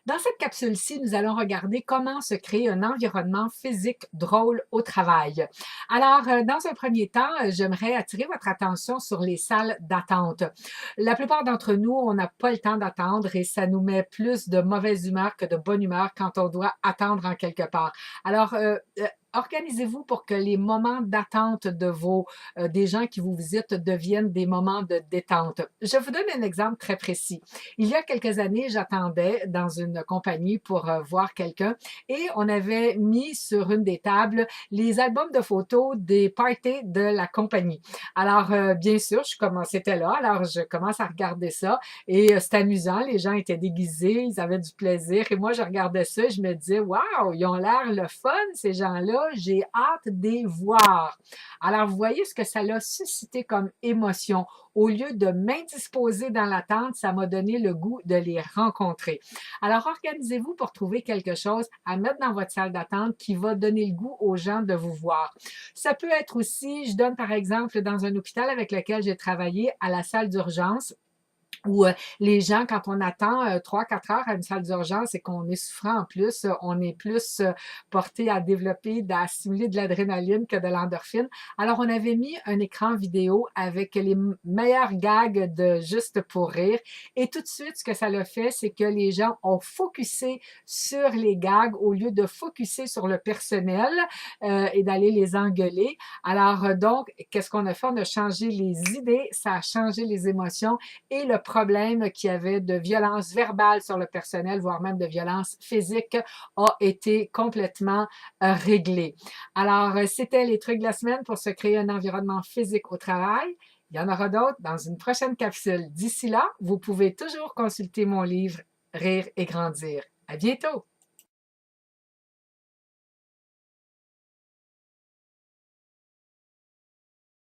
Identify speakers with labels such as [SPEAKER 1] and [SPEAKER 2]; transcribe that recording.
[SPEAKER 1] Dans cette capsule-ci, nous allons regarder comment se créer un environnement physique drôle au travail. Alors, dans un premier temps, j'aimerais attirer votre attention sur les salles d'attente. La plupart d'entre nous, on n'a pas le temps d'attendre et ça nous met plus de mauvaise humeur que de bonne humeur quand on doit attendre en quelque part. Alors, organisez-vous pour que les moments d'attente des gens qui vous visitent deviennent des moments de détente. Je vous donne un exemple très précis. Il y a quelques années, j'attendais dans une compagnie pour voir quelqu'un et on avait mis sur une des tables les albums de photos des parties de la compagnie. Alors, bien sûr, c'était là, alors je commence à regarder ça et c'est amusant, les gens étaient déguisés, ils avaient du plaisir et moi, je regardais ça et je me disais, waouh, ils ont l'air le fun, ces gens-là, j'ai hâte de les voir. Alors, vous voyez ce que ça l'a suscité comme émotion. Au lieu de m'indisposer dans l'attente, ça m'a donné le goût de les rencontrer. Alors, organisez-vous pour trouver quelque chose à mettre dans votre salle d'attente qui va donner le goût aux gens de vous voir. Ça peut être aussi, je donne par exemple dans un hôpital avec lequel j'ai travaillé, à la salle d'urgence où les gens, quand on attend 3-4 heures à une salle d'urgence et qu'on est souffrant en plus, on est plus porté à développer, à stimuler de l'adrénaline que de l'endorphine. Alors, on avait mis un écran vidéo avec les meilleurs gags de Juste pour rire. Et tout de suite, ce que ça l'a fait, c'est que les gens ont focusé sur les gags au lieu de focuser sur le personnel et d'aller les engueuler. Alors, donc, qu'est-ce qu'on a fait? On a changé les idées, ça a changé les émotions et le problème qu'il y avait de violence verbale sur le personnel, voire même de violence physique, a été complètement réglé. Alors, c'était les trucs de la semaine pour se créer un environnement physique au travail. Il y en aura d'autres dans une prochaine capsule. D'ici là, vous pouvez toujours consulter mon livre Rire et grandir. À bientôt!